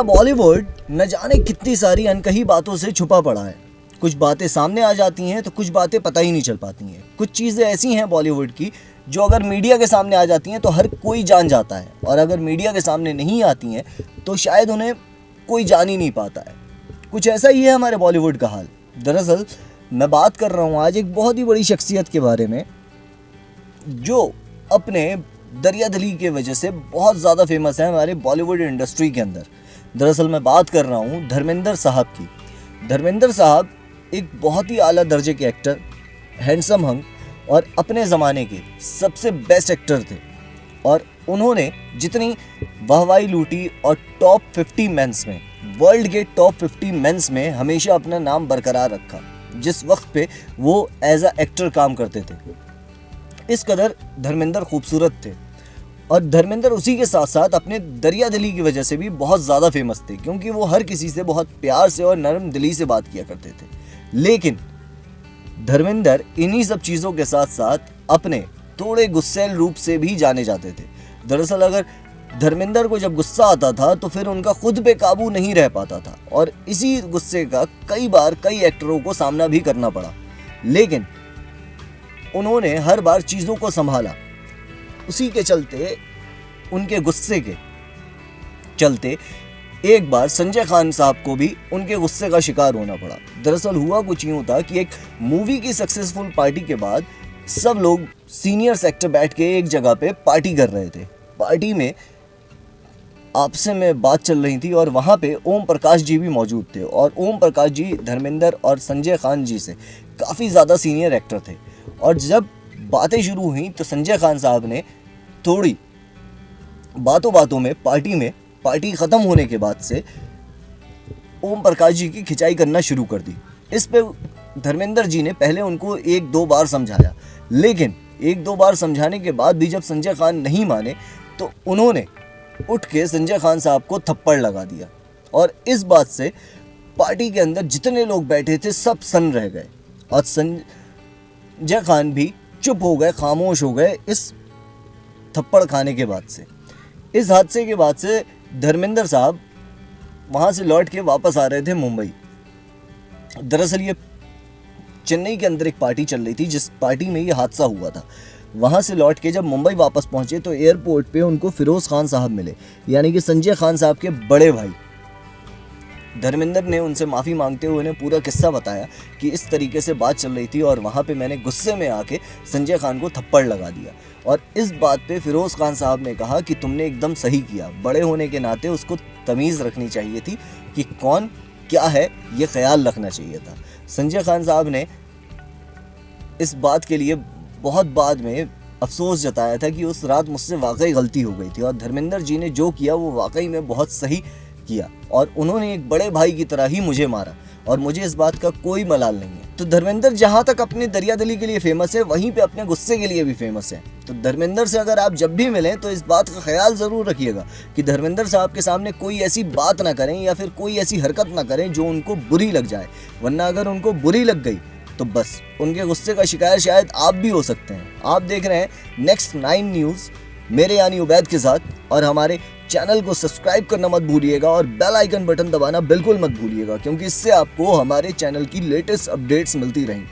बॉलीवुड न जाने कितनी सारी अनकही बातों से छुपा पड़ा है। कुछ बातें सामने आ जाती हैं तो कुछ बातें पता ही नहीं चल पाती हैं। कुछ चीज़ें ऐसी हैं बॉलीवुड की जो अगर मीडिया के सामने आ जाती हैं तो हर कोई जान जाता है, और अगर मीडिया के सामने नहीं आती हैं तो शायद उन्हें कोई जान ही नहीं पाता है। कुछ ऐसा ही है हमारे बॉलीवुड का हाल। दरअसल मैं बात कर रहा हूँ आज एक बहुत ही बड़ी शख्सियत के बारे में जो अपने दरियादिली के वजह से बहुत ज़्यादा फेमस है हमारे बॉलीवुड इंडस्ट्री के अंदर। दरअसल मैं बात कर रहा हूँ धर्मेंद्र साहब की। धर्मेंद्र साहब एक बहुत ही आला दर्जे के एक्टर, हैंडसम हंग और अपने ज़माने के सबसे बेस्ट एक्टर थे। और उन्होंने जितनी वाहवाही लूटी और टॉप 50 मेंस में, वर्ल्ड के टॉप 50 मेंस में हमेशा अपना नाम बरकरार रखा जिस वक्त पे वो एज अ एक्टर काम करते थे। इस कदर धर्मेंद्र खूबसूरत थे, और धर्मेंद्र उसी के साथ साथ अपने दरियादिली की वजह से भी बहुत ज़्यादा फेमस थे, क्योंकि वो हर किसी से बहुत प्यार से और नरम दिली से बात किया करते थे। लेकिन धर्मेंद्र इन्हीं सब चीज़ों के साथ साथ अपने थोड़े गुस्सैल रूप से भी जाने जाते थे। दरअसल अगर धर्मेंद्र को जब गुस्सा आता था तो फिर उनका खुद पे काबू नहीं रह पाता था, और इसी गुस्से का कई बार कई एक्टरों को सामना भी करना पड़ा। लेकिन उन्होंने हर बार चीज़ों को संभाला। उसी के चलते, उनके गुस्से के चलते एक बार संजय खान साहब को भी उनके गुस्से का शिकार होना पड़ा। दरअसल हुआ कुछ यूँ था कि एक मूवी की सक्सेसफुल पार्टी के बाद सब लोग सीनियर्स एक्टर बैठ के एक जगह पे पार्टी कर रहे थे। पार्टी में आपस में बात चल रही थी और वहाँ पे ओम प्रकाश जी भी मौजूद थे, और ओम प्रकाश जी धर्मेंद्र और संजय खान जी से काफ़ी ज़्यादा सीनियर एक्टर थे। और जब बातें शुरू हुई तो संजय खान साहब ने थोड़ी बातों में पार्टी ख़त्म होने के बाद से ओम प्रकाश जी की खिंचाई करना शुरू कर दी। इस पे धर्मेंद्र जी ने पहले उनको 1-2 बार समझाया, लेकिन 1-2 बार समझाने के बाद भी जब संजय खान नहीं माने तो उन्होंने उठ के संजय खान साहब को थप्पड़ लगा दिया। और इस बात से पार्टी के अंदर जितने लोग बैठे थे सब सन्न रह गए, और संजय खान भी चुप हो गए, खामोश हो गए इस थप्पड़ खाने के बाद से। इस हादसे के बाद से धर्मेंद्र साहब वहाँ से लौट के वापस आ रहे थे मुंबई। दरअसल ये चेन्नई के अंदर एक पार्टी चल रही थी जिस पार्टी में ये हादसा हुआ था। वहाँ से लौट के जब मुंबई वापस पहुँचे तो एयरपोर्ट पे उनको फिरोज़ खान साहब मिले, यानी कि संजय खान साहब के बड़े भाई। धर्मेंद्र ने उनसे माफ़ी मांगते हुए उन्हें पूरा किस्सा बताया कि इस तरीके से बात चल रही थी और वहाँ पे मैंने गुस्से में आके संजय खान को थप्पड़ लगा दिया। और इस बात पे फिरोज़ खान साहब ने कहा कि तुमने एकदम सही किया, बड़े होने के नाते उसको तमीज़ रखनी चाहिए थी कि कौन क्या है, ये ख्याल रखना चाहिए था। संजय खान साहब ने इस बात के लिए बहुत बाद में अफसोस जताया था कि उस रात मुझसे वाकई गलती हो गई थी, और धर्मेंद्र जी ने जो किया वो वाकई में बहुत सही किया, और उन्होंने एक बड़े भाई की तरह ही मुझे मारा, और मुझे इस बात का कोई मलाल नहीं है। तो धर्मेंद्र जहाँ तक अपनी दरियादिली के लिए फेमस है, वहीं पे अपने गुस्से के लिए भी फेमस है। तो धर्मेंद्र से अगर आप जब भी मिलें तो इस बात का ख्याल ज़रूर रखिएगा कि धर्मेंद्र साहब के सामने कोई ऐसी बात ना करें या फिर कोई ऐसी हरकत ना करें जो उनको बुरी लग जाए, वरना अगर उनको बुरी लग गई तो बस उनके गुस्से का शिकार शायद आप भी हो सकते हैं। आप देख रहे हैं नेक्स्ट 9 न्यूज़ मेरे यानी उबैद के साथ, और हमारे चैनल को सब्सक्राइब करना मत भूलिएगा और बेल आइकन बटन दबाना बिल्कुल मत भूलिएगा, क्योंकि इससे आपको हमारे चैनल की लेटेस्ट अपडेट्स मिलती रहेंगी।